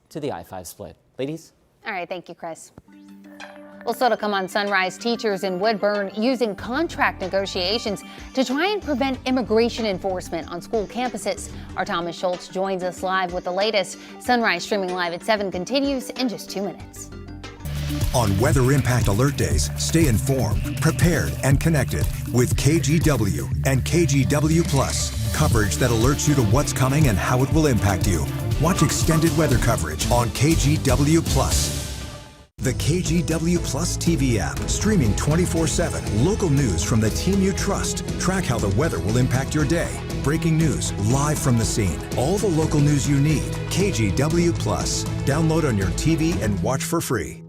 to the I-5 split. Ladies? All right, thank you, Chris. Well, still to come on Sunrise, teachers in Woodburn using contract negotiations to try and prevent immigration enforcement on school campuses. Our Thomas Schultz joins us live with the latest. Sunrise streaming live at 7 continues in just 2 minutes. On Weather Impact Alert Days, stay informed, prepared, and connected with KGW and KGW Plus. Coverage that alerts you to what's coming and how it will impact you. Watch extended weather coverage on KGW Plus. The KGW Plus TV app, streaming 24/7. Local news from the team you trust. Track how the weather will impact your day. Breaking news, live from the scene. All the local news you need. KGW Plus. Download on your TV and watch for free.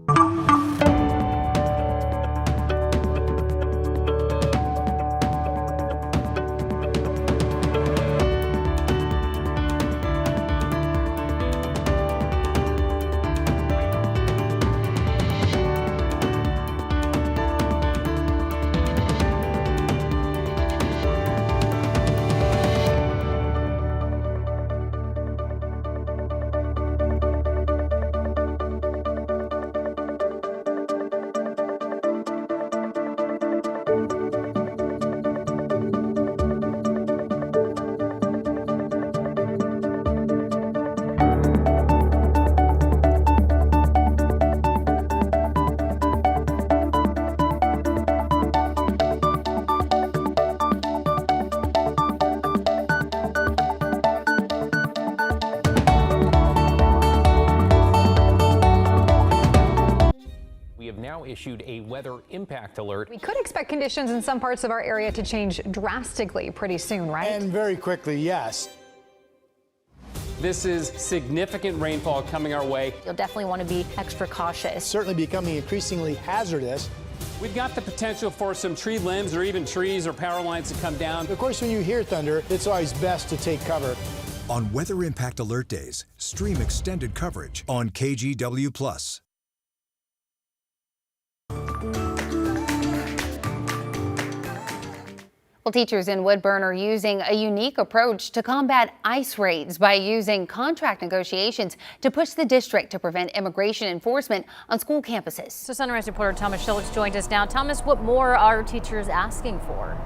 Issued a weather impact alert. We could expect conditions in some parts of our area to change drastically pretty soon, right? And very quickly, yes. This is significant rainfall coming our way. You'll definitely want to be extra cautious. Certainly becoming increasingly hazardous. We've got the potential for some tree limbs or even trees or power lines to come down. Of course, when you hear thunder, it's always best to take cover. On Weather Impact Alert Days, stream extended coverage on KGW Plus. Well, teachers in Woodburn are using a unique approach to combat ICE raids by using contract negotiations to push the district to prevent immigration enforcement on school campuses. So Sunrise reporter Thomas Schultz joined us now. Thomas, what more are teachers asking for?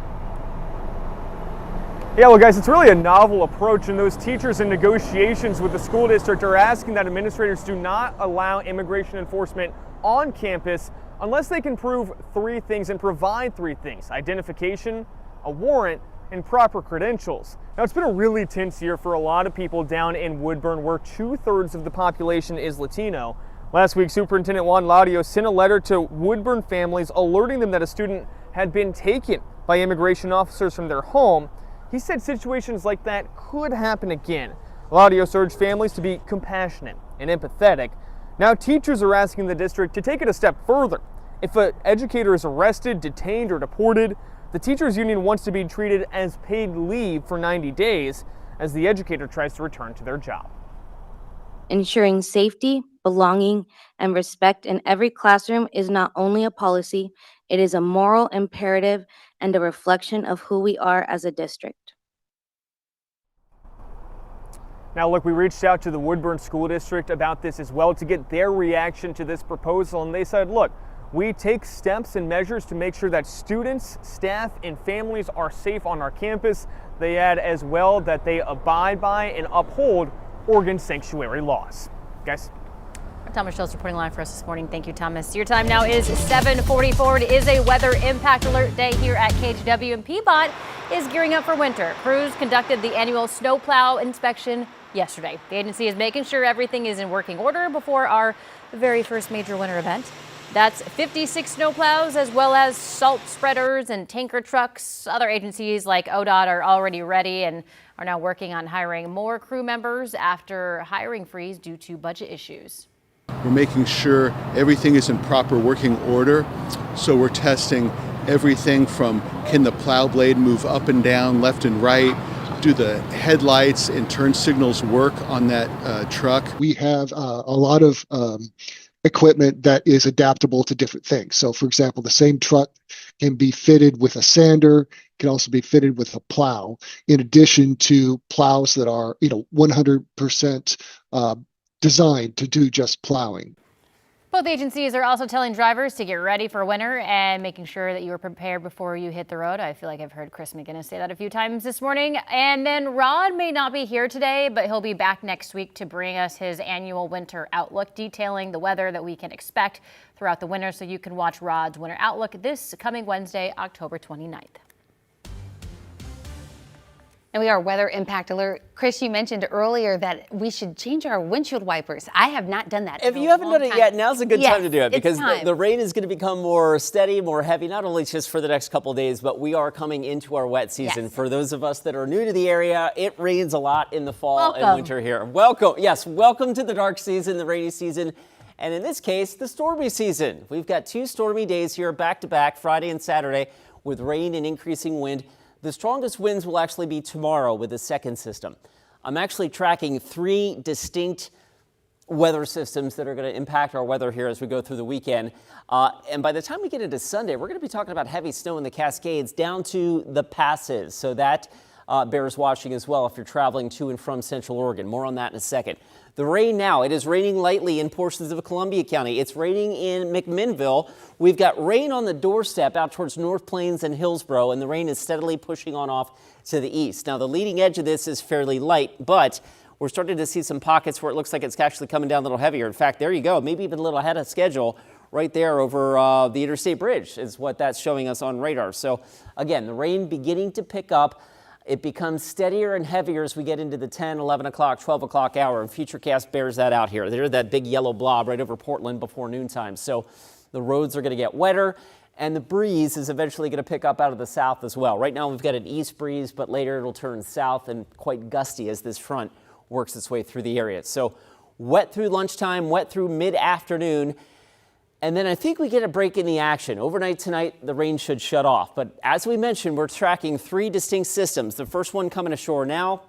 Yeah, well, guys, it's really a novel approach, and those teachers in negotiations with the school district are asking that administrators do not allow immigration enforcement on campus unless they can prove 3 things and provide 3 things: identification, a warrant, and proper credentials. Now, it's been a really tense year for a lot of people down in Woodburn, where 2/3 of the population is Latino. Last week, Superintendent Juan Laudio sent a letter to Woodburn families alerting them that a student had been taken by immigration officers from their home, he said situations like that could happen again. Latios urged families to be compassionate and empathetic. Now teachers are asking the district to take it a step further. If an educator is arrested, detained, or deported, the teachers union wants to be treated as paid leave for 90 days as the educator tries to return to their job. Ensuring safety, belonging, and respect in every classroom is not only a policy, it is a moral imperative and a reflection of who we are as a district. Now look, we reached out to the Woodburn School District about this as well to get their reaction to this proposal, and they said, look, we take steps and measures to make sure that students, staff, and families are safe on our campus. They add as well that they abide by and uphold Oregon sanctuary laws. Guys? Thomas Schultz reporting live for us this morning. Thank you, Thomas. Your time now is 7:44. It is a weather impact alert day here at KGW, and PBOT is gearing up for winter. Crews conducted the annual snowplow inspection yesterday. The agency is making sure everything is in working order before our very first major winter event. That's 56 snowplows as well as salt spreaders and tanker trucks. Other agencies like ODOT are already ready and are now working on hiring more crew members after hiring freeze due to budget issues. We're making sure everything is in proper working order. So we're testing everything from can the plow blade move up and down, left and right? Do the headlights and turn signals work on that truck? We have a lot of equipment that is adaptable to different things. So for example, the same truck can be fitted with a sander, can also be fitted with a plow, in addition to plows that are 100% designed to do just plowing. Both agencies are also telling drivers to get ready for winter and making sure that you are prepared before you hit the road. I feel like I've heard Chris McGinnis say that a few times this morning. And then Rod may not be here today, but he'll be back next week to bring us his annual winter outlook, detailing the weather that we can expect throughout the winter. So you can watch Rod's winter outlook this coming Wednesday, October 29th. And we are weather impact alert. Chris, you mentioned earlier that we should change our windshield wipers. I have not done that. If you haven't done it yet, now's a good time to do it, because time. the rain is going to become more steady, more heavy, not only just for the next couple of days, but we are coming into our wet season. Yes. For those of us that are new to the area, it rains a lot in the fall and Welcome. winter here. Welcome. Yes, welcome to the dark season, the rainy season, and in this case, the stormy season. We've got 2 stormy days here back to back, Friday and Saturday, with rain and increasing wind. The strongest winds will actually be tomorrow with the second system. I'm actually tracking 3 distinct weather systems that are going to impact our weather here as we go through the weekend. And by the time we get into Sunday, we're going to be talking about heavy snow in the Cascades down to the passes. So that bears watching as well if you're traveling to and from Central Oregon. More on that in a second. The rain now, it is raining lightly in portions of Columbia County. It's raining in McMinnville. We've got rain on the doorstep out towards North Plains and Hillsborough, and the rain is steadily pushing on off to the east. Now, the leading edge of this is fairly light, but we're starting to see some pockets where it looks like it's actually coming down a little heavier. In fact, there you go, maybe even a little ahead of schedule right there over the Interstate Bridge is what that's showing us on radar. So, again, the rain beginning to pick up. It becomes steadier and heavier as we get into the 10, 11 o'clock, 12 o'clock hour, and Futurecast bears that out here. There's that big yellow blob right over Portland before noontime. So the roads are going to get wetter, and the breeze is eventually going to pick up out of the south as well. Right now we've got an east breeze, but later it'll turn south and quite gusty as this front works its way through the area. So wet through lunchtime, wet through mid-afternoon. And then I think we get a break in the action. Overnight tonight, the rain should shut off. But as we mentioned, we're tracking 3 distinct systems. The first one coming ashore now.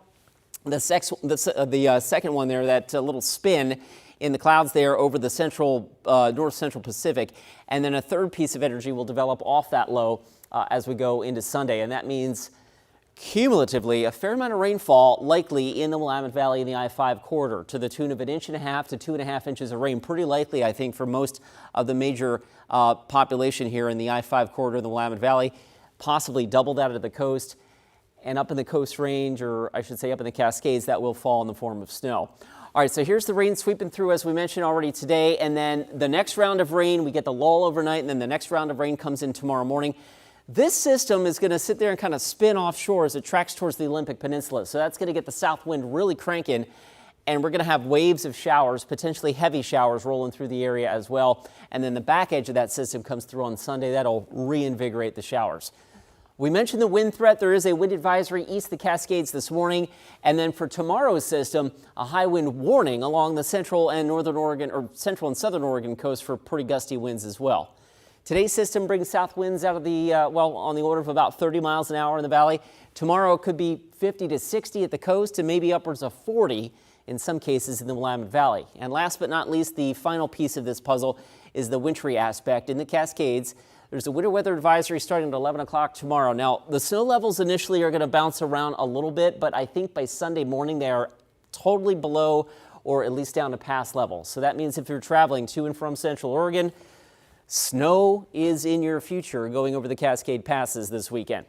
The second one there, that little spin in the clouds there over the central, north central Pacific. And then a third piece of energy will develop off that low as we go into Sunday. And that means cumulatively a fair amount of rainfall likely in the Willamette Valley in the I-5 corridor to the tune of 1.5 to 2.5 inches of rain. Pretty likely, I think, for most of the major population here in the I-5 corridor in the Willamette Valley. Possibly double that at the coast, and up in the Coast Range, or I should say up in the Cascades, that will fall in the form of snow. All right, so here's the rain sweeping through, as we mentioned already today, and then the next round of rain, we get the lull overnight, and then the next round of rain comes in tomorrow morning. This system is going to sit there and kind of spin offshore as it tracks towards the Olympic Peninsula. So that's going to get the south wind really cranking, and we're going to have waves of showers, potentially heavy showers, rolling through the area as well. And then the back edge of that system comes through on Sunday. That'll reinvigorate the showers. We mentioned the wind threat. There is a wind advisory east of the Cascades this morning. And then for tomorrow's system, a high wind warning along the central and northern Oregon or central and southern Oregon coast for pretty gusty winds as well. Today's system brings south winds out of the, on the order of about 30 miles an hour in the valley. Tomorrow it could be 50 to 60 at the coast and maybe upwards of 40 in some cases in the Willamette Valley. And last but not least, the final piece of this puzzle is the wintry aspect in the Cascades. There's a winter weather advisory starting at 11 o'clock tomorrow. Now, the snow levels initially are going to bounce around a little bit, but I think by Sunday morning they are totally below or at least down to past levels. So that means if you're traveling to and from Central Oregon, snow is in your future going over the Cascade Passes this weekend.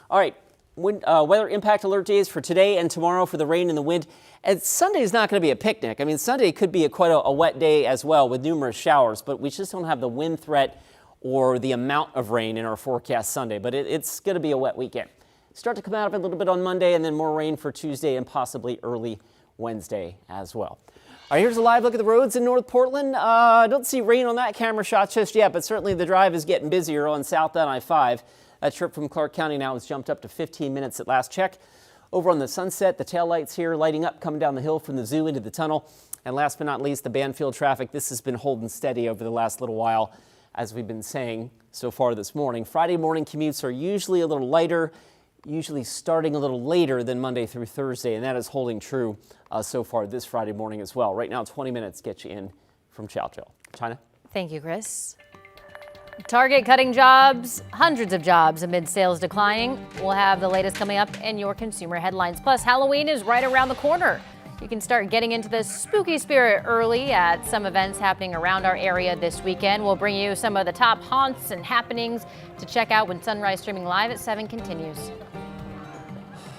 All right, weather impact alert days for today and tomorrow for the rain and the wind. And Sunday is not going to be a picnic. I mean, Sunday could be quite a wet day as well with numerous showers, but we just don't have the wind threat or the amount of rain in our forecast Sunday, but it's going to be a wet weekend. Start to come out of it a little bit on Monday and then more rain for Tuesday and possibly early Wednesday as well. All right, here's a live look at the roads in North Portland. I don't see rain on that camera shot just yet, but certainly the drive is getting busier on southbound I-5. That trip from Clark County now has jumped up to 15 minutes at last check. Over on the Sunset, the taillights here lighting up coming down the hill from the zoo into the tunnel. And last but not least, the Banfield traffic. This has been holding steady over the last little while. As we've been saying so far this morning, Friday morning commutes are usually a little lighter, usually starting a little later than Monday through Thursday, and that is holding true so far this Friday morning as well. Right now, 20 minutes get you in from Chowchill. China? Thank you, Chris. Target cutting jobs, hundreds of jobs amid sales declining. We'll have the latest coming up in your consumer headlines. Plus, Halloween is right around the corner. You can start getting into the spooky spirit early at some events happening around our area this weekend. We'll bring you some of the top haunts and happenings to check out when Sunrise Streaming Live at 7 continues.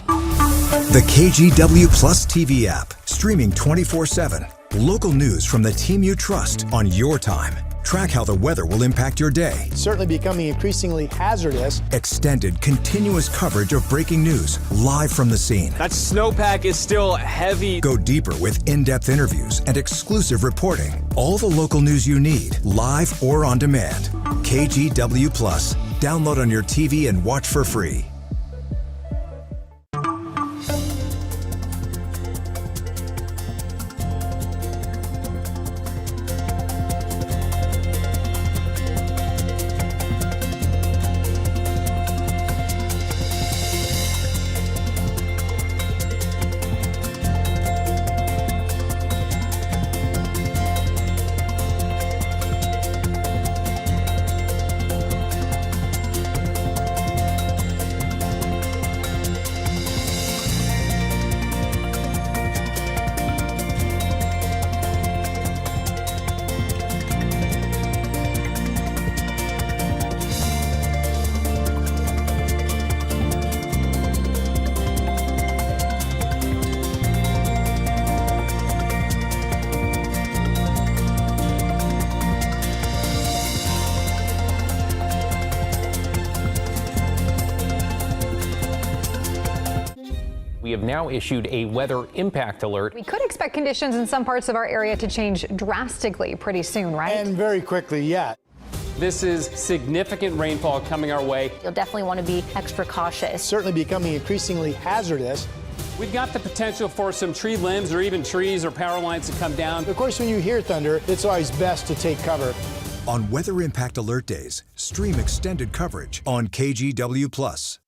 The KGW Plus TV app, streaming 24/7. Local news from the team you trust on your time. Track how the weather will impact your day. It's certainly becoming increasingly hazardous. Extended, continuous coverage of breaking news live from the scene. That snowpack is still heavy. Go deeper with in-depth interviews and exclusive reporting. All the local news you need, live or on demand. KGW Plus. Download on your TV and watch for free. We have now issued a weather impact alert. We could expect conditions in some parts of our area to change drastically pretty soon, right? And very quickly, yeah. This is significant rainfall coming our way. You'll definitely want to be extra cautious. Certainly becoming increasingly hazardous. We've got the potential for some tree limbs or even trees or power lines to come down. Of course, when you hear thunder, it's always best to take cover. On Weather Impact Alert Days, stream extended coverage on KGW Plus.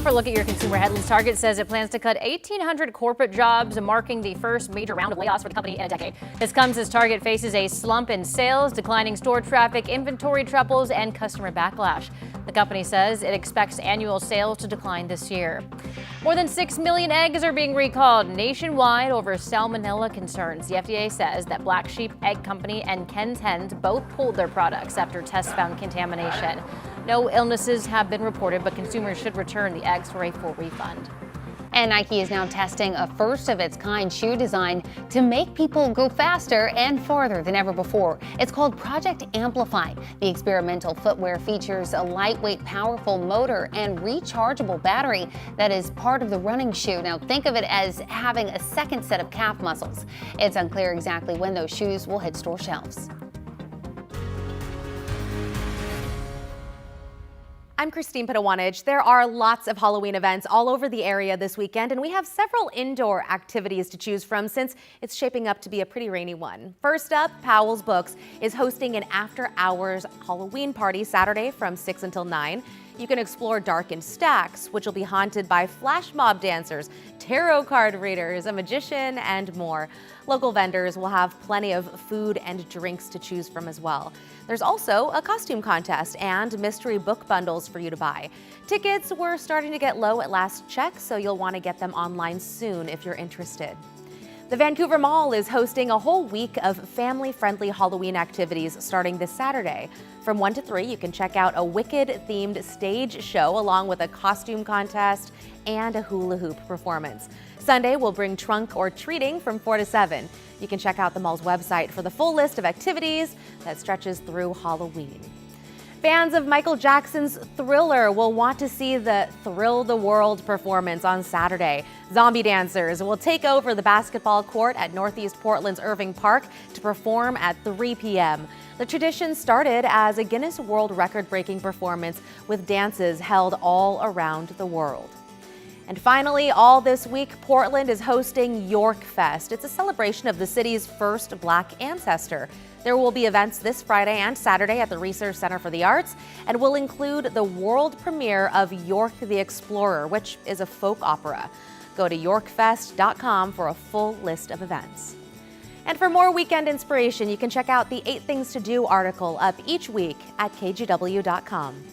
For a look at your consumer headlines, Target says it plans to cut 1,800 corporate jobs, marking the first major round of layoffs for the company in a decade. This comes as Target faces a slump in sales, declining store traffic, inventory troubles, and customer backlash. The company says it expects annual sales to decline this year. More than 6 million eggs are being recalled nationwide over salmonella concerns. The FDA says that Black Sheep Egg Company and Ken's Hens both pulled their products after tests found contamination. No illnesses have been reported, but consumers should return the eggs for a full refund. And Nike is now testing a first-of-its-kind shoe design to make people go faster and farther than ever before. It's called Project Amplify. The experimental footwear features a lightweight, powerful motor and rechargeable battery that is part of the running shoe. Now think of it as having a second set of calf muscles. It's unclear exactly when those shoes will hit store shelves. I'm Christine Pitawanich. There are lots of Halloween events all over the area this weekend, and we have several indoor activities to choose from since it's shaping up to be a pretty rainy one. First up, Powell's Books is hosting an after-hours Halloween party Saturday from 6 until 9. You can explore darkened stacks, which will be haunted by flash mob dancers, tarot card readers, a magician, and more. Local vendors will have plenty of food and drinks to choose from as well. There's also a costume contest and mystery book bundles for you to buy. Tickets were starting to get low at last check, so you'll want to get them online soon if you're interested. The Vancouver Mall is hosting a whole week of family-friendly Halloween activities starting this Saturday. From 1 to 3, you can check out a Wicked-themed stage show along with a costume contest and a hula hoop performance. Sunday will bring trunk or treating from 4 to 7. You can check out the mall's website for the full list of activities that stretches through Halloween. Fans of Michael Jackson's Thriller will want to see the Thrill the World performance on Saturday. Zombie dancers will take over the basketball court at Northeast Portland's Irving Park to perform at 3 p.m. The tradition started as a Guinness World Record-breaking performance with dances held all around the world. And finally, all this week, Portland is hosting York Fest. It's a celebration of the city's first Black ancestor. There will be events this Friday and Saturday at the Research Center for the Arts and will include the world premiere of York the Explorer, which is a folk opera. Go to yorkfest.com for a full list of events. And for more weekend inspiration, you can check out the 8 Things to Do article up each week at kgw.com.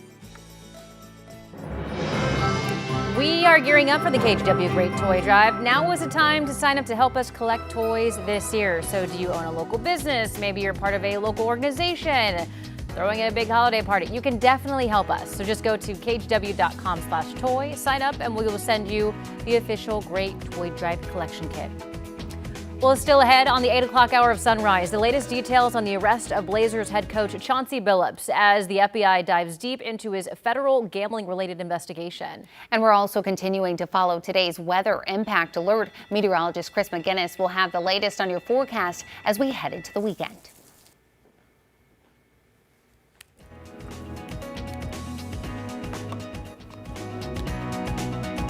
We are gearing up for the KGW Great Toy Drive. Now is the time to sign up to help us collect toys this year. So do you own a local business? Maybe you're part of a local organization throwing a big holiday party. You can definitely help us. So just go to kgw.com/toy, sign up, and we will send you the official Great Toy Drive collection kit. Well, it's still ahead on the 8 o'clock hour of Sunrise. The latest details on the arrest of Blazers head coach Chauncey Billups as the FBI dives deep into his federal gambling-related investigation. And we're also continuing to follow today's weather impact alert. Meteorologist Chris McGinnis will have the latest on your forecast as we head into the weekend.